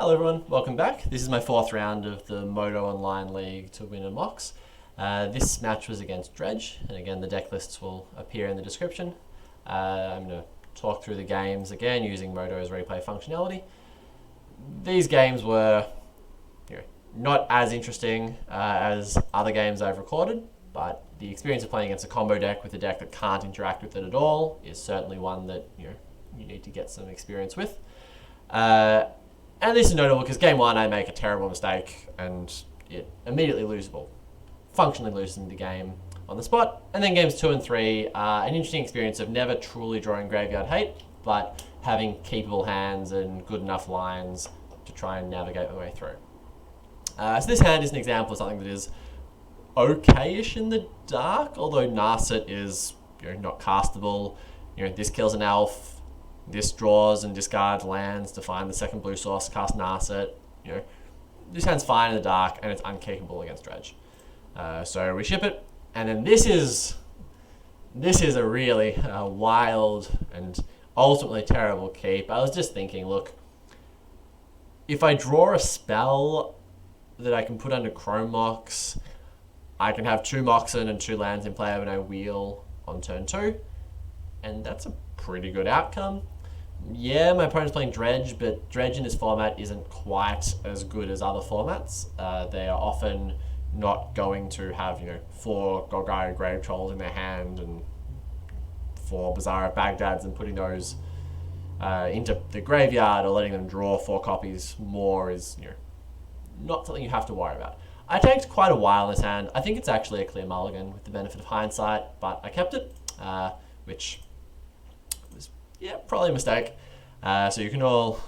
Hello everyone, welcome back. This is my fourth round of the Moto Online League to win a Mox. This match was against Dredge, and again the deck lists will appear in the description. I'm going to talk through the games again using Moto's replay functionality. These games were not as interesting as other games I've recorded, but the experience of playing against a combo deck with a deck that can't interact with it at all is certainly one that you need to get some experience with. And this is notable because game one I make a terrible mistake and it immediately losable. Functionally losing the game on the spot. And then games 2 and 3 are an interesting experience of never truly drawing graveyard hate, but having keepable hands and good enough lines to try and navigate my way through. So this hand is an example of something that is okay-ish in the dark, although Narset is not castable. This kills an elf. This draws and discards lands to find the second blue source, cast Narset. This hand's fine in the dark and it's unkeepable against Dredge. So we ship it, and then this is a really wild and ultimately terrible keep. I was just thinking, look, if I draw a spell that I can put under Chrome Mox, I can have 2 Moxen and 2 lands in play when I wheel on turn 2, and that's a pretty good outcome. Yeah, my opponent's playing Dredge, but Dredge in this format isn't quite as good as other formats. They are often not going to have 4 Golgari Grave Trolls in their hand and 4 Bazaar Bagdads and putting those into the graveyard or letting them draw 4 copies more is not something you have to worry about. I tanked quite a while in this hand. I think it's actually a clear mulligan with the benefit of hindsight, but I kept it, which was probably a mistake. So you can all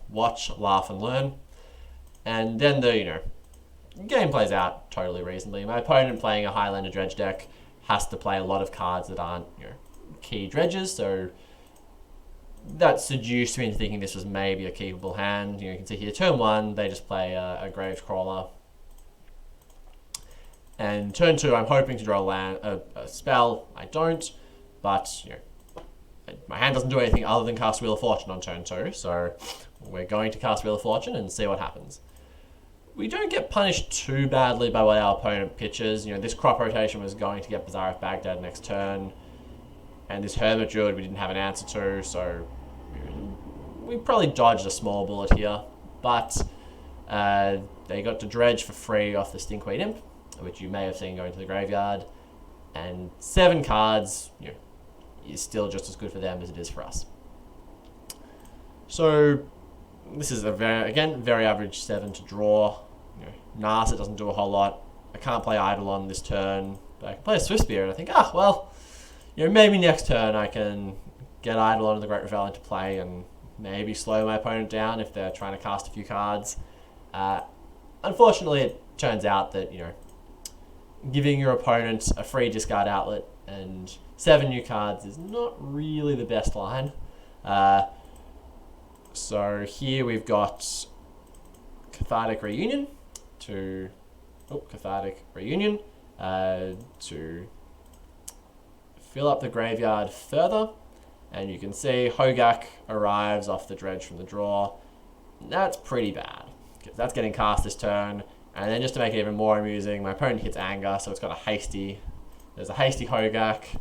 watch, laugh, and learn. And then the game plays out totally reasonably. My opponent playing a Highlander Dredge deck has to play a lot of cards that aren't key dredges, so that seduced me into thinking this was maybe a keepable hand. You can see here, turn 1, they just play a Graves Crawler. And turn 2, I'm hoping to draw a spell. I don't, but my hand doesn't do anything other than cast Wheel of Fortune on turn 2, so we're going to cast Wheel of Fortune and see what happens. We don't get punished too badly by what our opponent pitches. This crop rotation was going to get Bazaar of Baghdad next turn, and this Hermit Druid we didn't have an answer to, so we probably dodged a small bullet here, but they got to Dredge for free off the Stinkweed Imp, which you may have seen going to the graveyard, and 7 cards is still just as good for them as it is for us. So this is a very average 7 to draw. Narset doesn't do a whole lot. I can't play Eidolon this turn, but I can play a Swiftspear, and I think, maybe next turn I can get Eidolon and the Great Revel into play and maybe slow my opponent down if they're trying to cast a few cards. Unfortunately, it turns out that giving your opponent a free discard outlet and 7 new cards is not really the best line. So here we've got Cathartic Reunion to fill up the graveyard further, and you can see Hogak arrives off the Dredge from the draw. That's pretty bad because that's getting cast this turn, and then just to make it even more amusing, my opponent hits Anger, so it's got there's a hasty Hogak,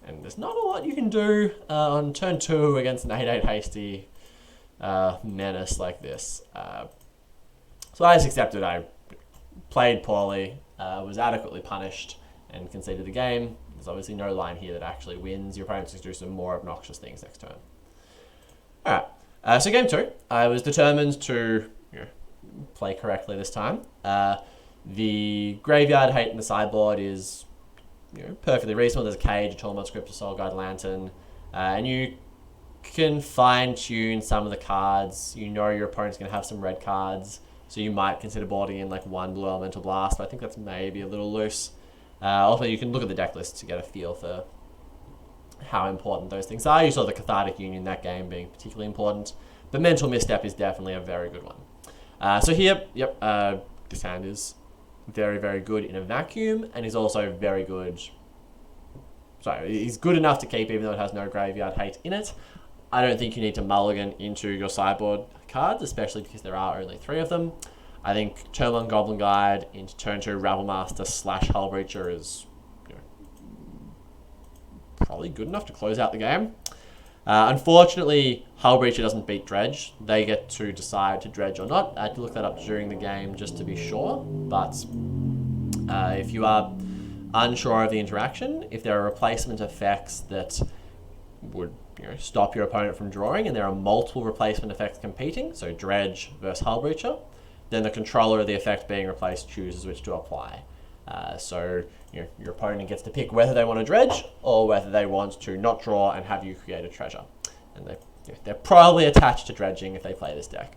and there's not a lot you can do on turn 2 against an 8/8 hasty menace like this. So I just accepted I played poorly, was adequately punished, and conceded the game. There's obviously no line here that actually wins. Your opponent's going to do some more obnoxious things next turn. Alright, so game 2, I was determined to play correctly this time. The graveyard hate in the sideboard is perfectly reasonable. There's a Cage, a Tormod Script, a Soul Guide Lantern, and you can fine-tune some of the cards. Your opponent's going to have some red cards, so you might consider boarding in like 1 Blue Elemental Blast, but I think that's maybe a little loose. Also, you can look at the deck list to get a feel for how important those things are. You saw the Cathartic Union that game being particularly important, but Mental Misstep is definitely a very good one. So here, this hand is very, very good in a vacuum, and is also very good. Sorry, he's good enough to keep even though it has no graveyard hate in it. I don't think you need to mulligan into your sideboard cards, especially because there are only 3 of them. I think turn 1 Goblin Guide into turn 2 Rabble Master / Hull Breacher is probably good enough to close out the game. Unfortunately, Hull Breacher doesn't beat Dredge. They get to decide to Dredge or not. I had to look that up during the game just to be sure. But if you are unsure of the interaction, if there are replacement effects that would stop your opponent from drawing, and there are multiple replacement effects competing, so Dredge versus Hull Breacher, then the controller of the effect being replaced chooses which to apply. So your opponent gets to pick whether they want to Dredge or whether they want to not draw and have you create a treasure. And they're probably attached to dredging if they play this deck.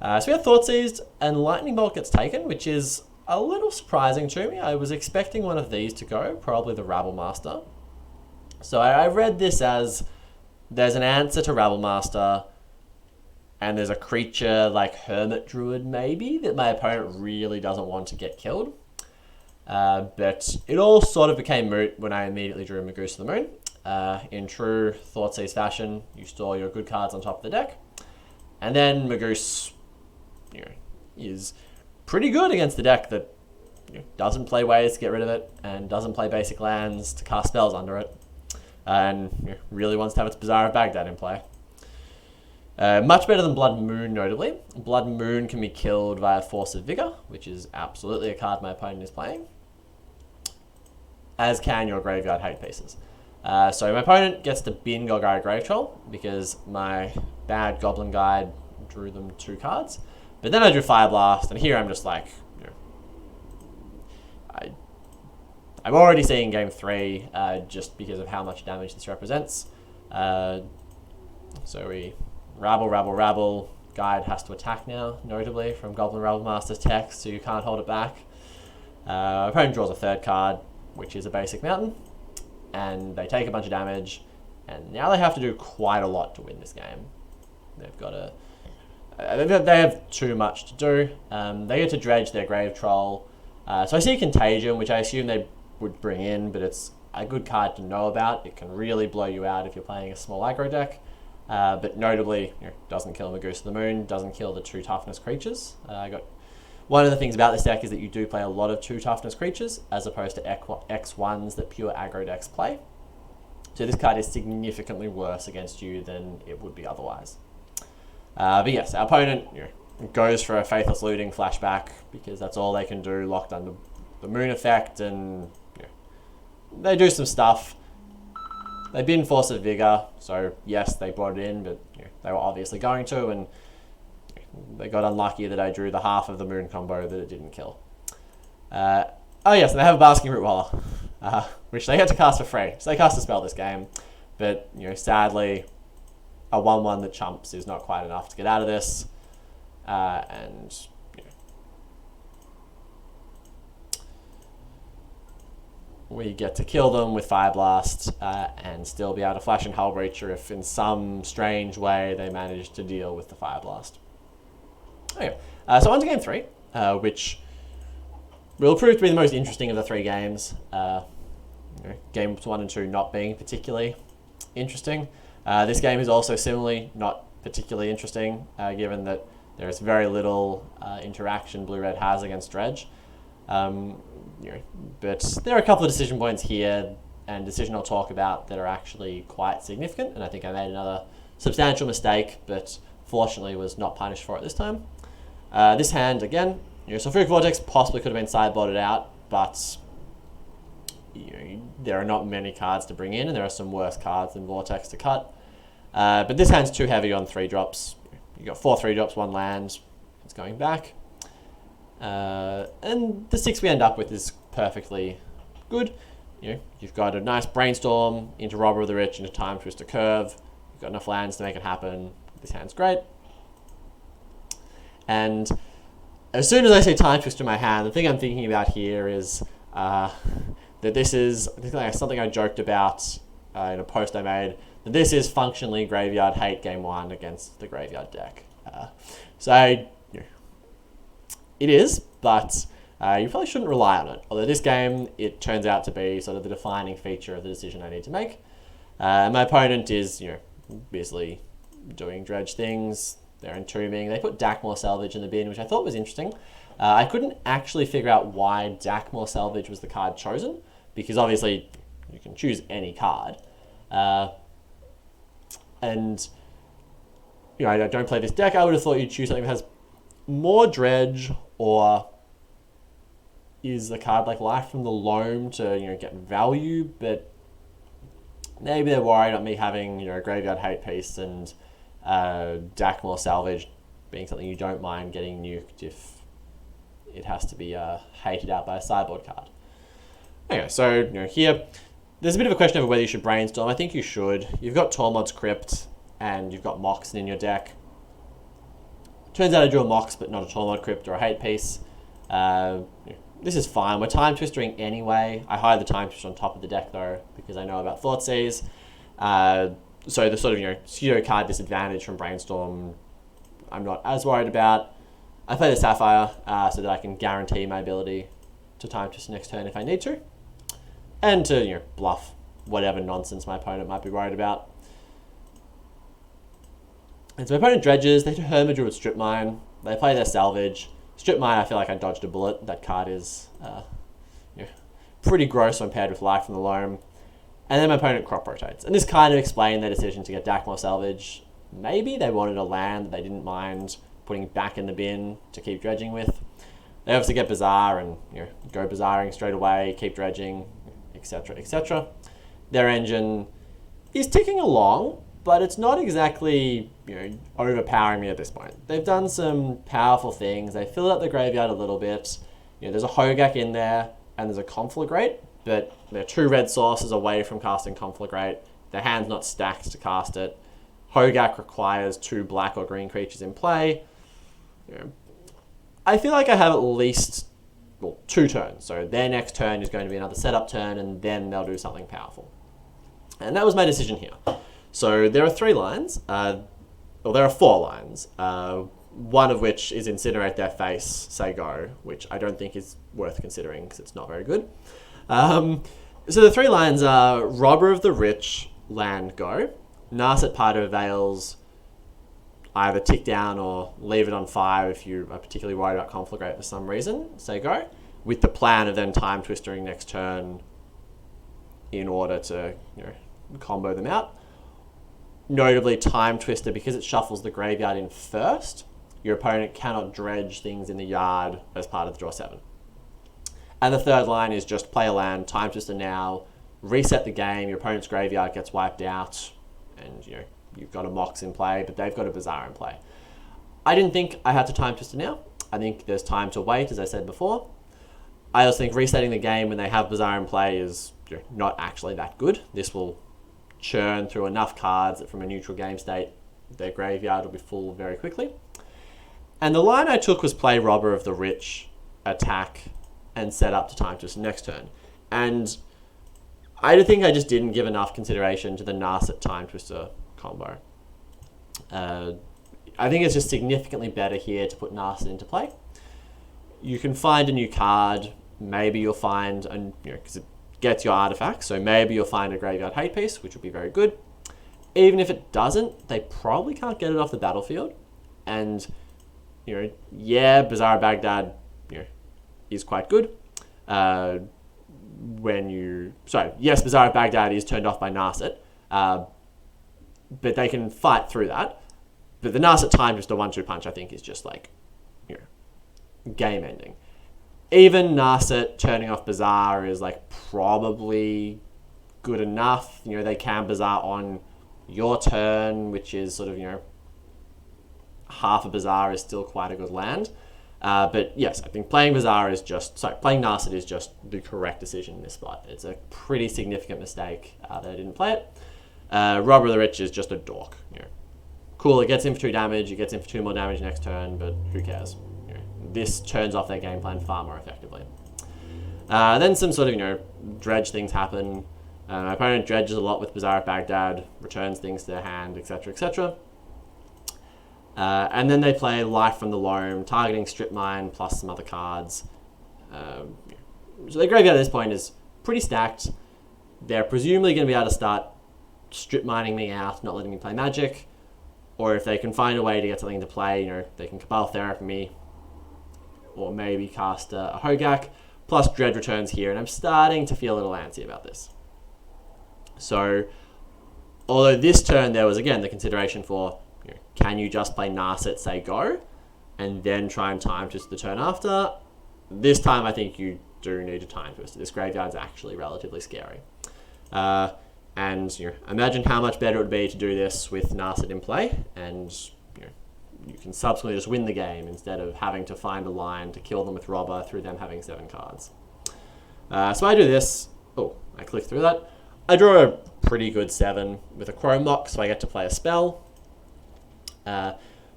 So we have Thought Seized, and Lightning Bolt gets taken, which is a little surprising to me. I was expecting one of these to go, probably the Rabble Master. So I read this as there's an answer to Rabble Master, and there's a creature like Hermit Druid maybe that my opponent really doesn't want to get killed. But it all sort of became moot when I immediately drew Magoose of the Moon. In true Thoughtseize fashion, you store your good cards on top of the deck. And then Magoose is pretty good against the deck that doesn't play ways to get rid of it and doesn't play basic lands to cast spells under it. And really wants to have its Bazaar of Baghdad in play. Much better than Blood Moon, notably. Blood Moon can be killed via Force of Vigor, which is absolutely a card my opponent is playing, as can your Graveyard Hate pieces. So my opponent gets to bin Golgari Grave Troll because my bad Goblin Guide drew them 2 cards. But then I drew Fire Blast, and here I'm just like, I'm already seeing game 3 just because of how much damage this represents. So we rabble. Guide has to attack now, notably, from Goblin Rabble Master's text, so you can't hold it back. Opponent draws a 3rd card, which is a basic mountain, and they take a bunch of damage, and now they have to do quite a lot to win this game. They've got they have too much to do. They get to Dredge their Grave Troll. So I see Contagion, which I assume they would bring in, but it's a good card to know about. It can really blow you out if you're playing a small aggro deck. But notably, doesn't kill Magoose of the Moon, doesn't kill the 2 toughness creatures. One of the things about this deck is that you do play a lot of 2 toughness creatures, as opposed to X1s that pure aggro decks play. So this card is significantly worse against you than it would be otherwise. But yes, our opponent goes for a Faithless Looting flashback, because that's all they can do, locked under the Moon effect, and they do some stuff. They bin Force of Vigor, so yes, they brought it in, but they were obviously going to, and they got unlucky that I drew the half of the Moon combo that it didn't kill. Oh yes, and they have a Basking Root Waller, which they get to cast for free. So they cast a spell this game, but sadly, a 1/1 that chumps is not quite enough to get out of this, and we get to kill them with Fire Blast and still be able to flash in Hull Breacher if in some strange way they manage to deal with the Fire Blast. Okay, so on to game 3, which will prove to be the most interesting of the 3 games. Games 1 and 2 not being particularly interesting. This game is also similarly not particularly interesting, given that there is very little interaction Blue-Red has against Dredge. But there are a couple of decision points here and decision I'll talk about that are actually quite significant, and I think I made another substantial mistake, but fortunately was not punished for it this time. This hand, again, Sulfuric Vortex possibly could have been sideboarded out, but there are not many cards to bring in, and there are some worse cards than Vortex to cut. But this hand's too heavy on 3-drops. You got 4 3-drops, 1 land. It's going back. And the 6 we end up with is perfectly good. You've got a nice Brainstorm into Robber of the Rich, into Time Twister Curve. You've got enough lands to make it happen. This hand's great. And as soon as I say Time Twister in my hand, the thing I'm thinking about here is that this is something I joked about in a post I made, that this is functionally Graveyard Hate game 1 against the Graveyard deck. It is, but you probably shouldn't rely on it. Although this game, it turns out to be sort of the defining feature of the decision I need to make. My opponent is, busily doing Dredge things. their Entombing. They put Dakmor Salvage in the bin, which I thought was interesting. I couldn't actually figure out why Dakmor Salvage was the card chosen, because obviously you can choose any card. And I don't play this deck. I would have thought you'd choose something that has more Dredge, or is a card like Life from the Loam to get value, but maybe they're worried about me having a Graveyard Hate Piece and Dakmor Salvage being something you don't mind getting nuked if it has to be hated out by a sideboard card. Okay, so here there's a bit of a question over whether you should brainstorm. I think you should. You've got Tormod's Crypt and you've got Moxen in your deck. Turns out I drew a Mox but not a Tormod Crypt or a Hate Piece. This is fine. We're Time Twistering anyway. I hide the Time Twister on top of the deck though because I know about Thoughtseize. So the sort of pseudo card disadvantage from Brainstorm I'm not as worried about. I play the Sapphire so that I can guarantee my ability to Time Twist next turn if I need to, and to bluff whatever nonsense my opponent might be worried about. And so my opponent dredges. They do Hermidry with Strip Mine. They play their Salvage. Strip Mine, I feel like I dodged a bullet. That card is pretty gross when paired with Life from the Loam. And then my opponent Crop Rotates. And this kind of explained their decision to get Dakmor Salvage. Maybe they wanted a land that they didn't mind putting back in the bin to keep dredging with. They obviously get Bazaar and go Bazaaring straight away, keep dredging, etc., etc. Their engine is ticking along, but it's not exactly overpowering me at this point. They've done some powerful things. They filled up the graveyard a little bit. There's a Hogak in there and there's a Conflagrate, but they're 2 red sources away from casting Conflagrate. Their hand's not stacked to cast it. Hogak requires 2 black or green creatures in play. I feel like I have at least 2 turns. So their next turn is going to be another setup turn, and then they'll do something powerful. And that was my decision here. So there are 3 lines. There are 4 lines. One of which is Incinerate Their Face, say go, which I don't think is worth considering because it's not very good. So the 3 lines are Robber of the Rich, land, go. Narset Parter Veils, either tick down or leave it on fire if you are particularly worried about Conflagrate for some reason, say go, with the plan of then Time Twistering next turn in order to combo them out. Notably, Time Twister, because it shuffles the graveyard in first, your opponent cannot dredge things in the yard as part of the draw 7. And the 3rd line is just play a land, Time Twister now, reset the game, your opponent's graveyard gets wiped out, and you've got a Mox in play, but they've got a Bazaar in play. I didn't think I had to Time Twister now. I think there's time to wait, as I said before. I also think resetting the game when they have Bazaar in play is not actually that good. This will churn through enough cards that from a neutral game state, their graveyard will be full very quickly. And the line I took was play Robber of the Rich, attack, and set up to Time Twister next turn. And I think I just didn't give enough consideration to the Narset Time Twister combo. I think it's just significantly better here to put Narset into play. You can find a new card. Maybe you'll find, because it gets your artifacts, so maybe you'll find a Graveyard Hate Piece, which would be very good. Even if it doesn't, they probably can't get it off the battlefield. And, Bazaar Baghdad, is quite good. Yes, Bazaar Baghdad is turned off by Narset, but they can fight through that. But the Narset Time Twister 1-2 punch, I think, is just game ending. Even Narset turning off Bazaar is probably good enough. They can Bazaar on your turn, which is sort of, half a Bazaar is still quite a good land. But yes, I think playing Narset is just the correct decision in this spot. It's a pretty significant mistake that I didn't play it. Robber of the Rich is just a dork. Cool, it gets in for 2 damage, it gets in for 2 more damage next turn, but who cares? This turns off their game plan far more effectively. Then some sort of, dredge things happen. My opponent dredges a lot with Bazaar at Baghdad, returns things to their hand, etc., etc. And then they play Life from the Loam, targeting Strip Mine plus some other cards. So their graveyard at this point is pretty stacked. They're presumably going to be able to start strip mining me out, not letting me play Magic. or if they can find a way to get something into play, they can Cabal Therapy me, or maybe cast a Hogak, plus Dredge returns here, and I'm starting to feel a little antsy about this. So, although this turn there was, again, the consideration for, can you just play Narset, say go, and then try and time twist the turn after? This time I think you do need a time twist. This graveyard's actually relatively scary. And imagine how much better it would be to do this with Narset in play, and you can subsequently just win the game instead of having to find a line to kill them with Robber through them having 7 cards. So I do this. Oh, I click through that. I draw a pretty good 7 with a Chrome Mox, so I get to play a spell.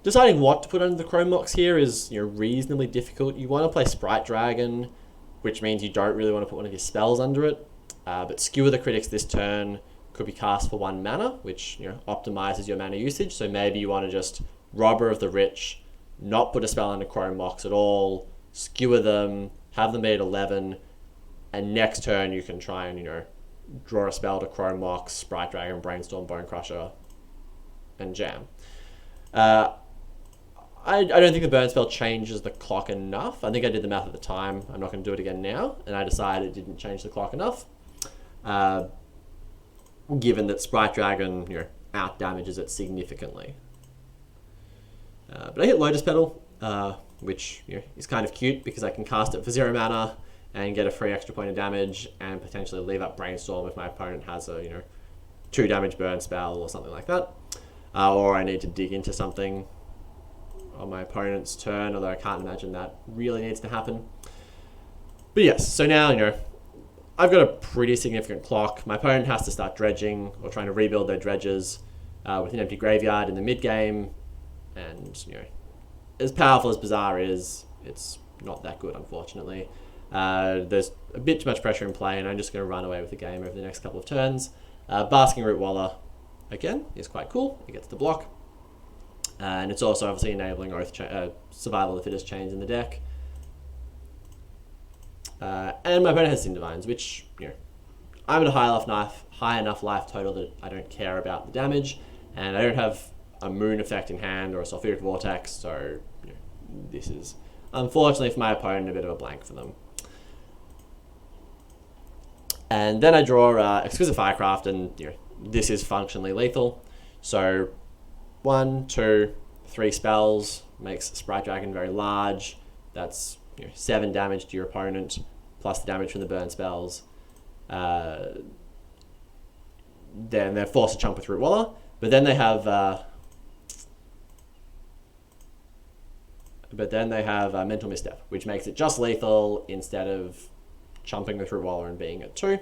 Deciding what to put under the Chrome Mox here is reasonably difficult. You want to play Sprite Dragon, which means you don't really want to put one of your spells under it. But Skewer the Critics this turn could be cast for 1 mana, which optimizes your mana usage. So maybe you want to just Robber of the Rich, not put a spell under Chrome Mox at all, skewer them, have them be at 11, and next turn you can try and draw a spell to Chrome Mox, Sprite Dragon, Brainstorm, Bone Crusher, and jam. I don't think the burn spell changes the clock enough. I think I did the math at the time. I'm not going to do it again now, and I decided it didn't change the clock enough. Given that Sprite Dragon out damages it significantly. But I hit Lotus Petal, which is kind of cute because I can cast it for 0 mana and get a free extra point of damage and potentially leave up Brainstorm if my opponent has a 2 damage burn spell or something like that. Or I need to dig into something on my opponent's turn, although I can't imagine that really needs to happen. But yes, so now I've got a pretty significant clock. My opponent has to start dredging or trying to rebuild their dredges with an empty graveyard in the mid game, and as powerful as Bazaar is, it's not that good, unfortunately. There's a bit too much pressure in play, and I'm just going to run away with the game over the next couple of turns. Basking Root Waller, again, is quite cool. It gets the block. And it's also obviously enabling Survival of the Fittest chains in the deck. And my opponent has Sin Divines, which, I'm at a high enough life total that I don't care about the damage, and I don't have a Moon effect in hand or a Sulfuric Vortex, so this is, unfortunately for my opponent, a bit of a blank for them. And then I draw Exquisite Firecraft, and this is functionally lethal. So 1, 2, 3 spells makes Sprite Dragon very large. That's 7 damage to your opponent, plus the damage from the burn spells. Then they're forced to chump with Root Waller, but then they have Mental Misstep, which makes it just lethal instead of chumping with Root Waller and being at 2.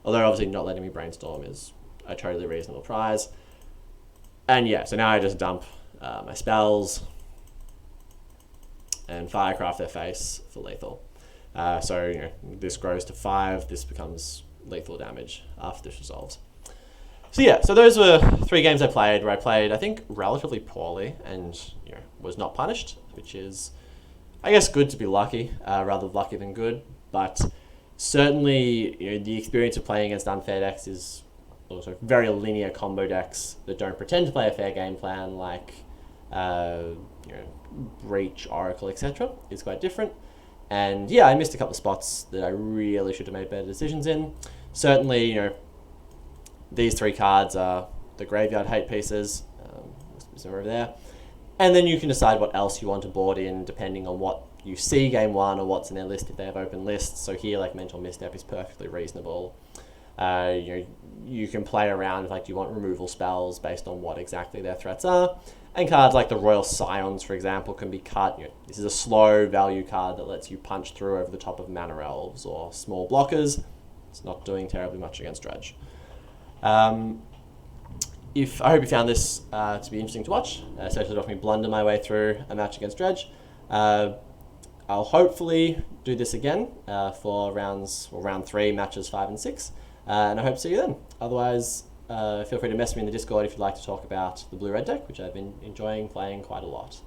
Although obviously not letting me Brainstorm is a totally reasonable prize. And yeah, so now I just dump my spells and Firecraft their face for lethal. So this grows to 5. This becomes lethal damage after this resolves. So yeah, so those were 3 games I played where I played, I think, relatively poorly and was not punished, which is, I guess, good to be lucky, rather lucky than good. But certainly, the experience of playing against unfair decks is also very linear combo decks that don't pretend to play a fair game plan, like Breach, Oracle, etc. is quite different. And yeah, I missed a couple of spots that I really should have made better decisions in. Certainly, these 3 cards are the graveyard hate pieces, over there. And then you can decide what else you want to board in depending on what you see game 1 or what's in their list if they have open lists. So here, like Mental Misstep is perfectly reasonable. You can play around with, do you want removal spells based on what exactly their threats are. And cards like the Royal Scions, for example, can be cut. This is a slow value card that lets you punch through over the top of Mana Elves or small blockers. It's not doing terribly much against Dredge. I hope you found this to be interesting to watch, especially to me blunder my way through a match against Dredge. I'll hopefully do this again for round 3, matches 5 and 6, and I hope to see you then. Otherwise, feel free to message me in the Discord if you'd like to talk about the blue-red deck, which I've been enjoying playing quite a lot.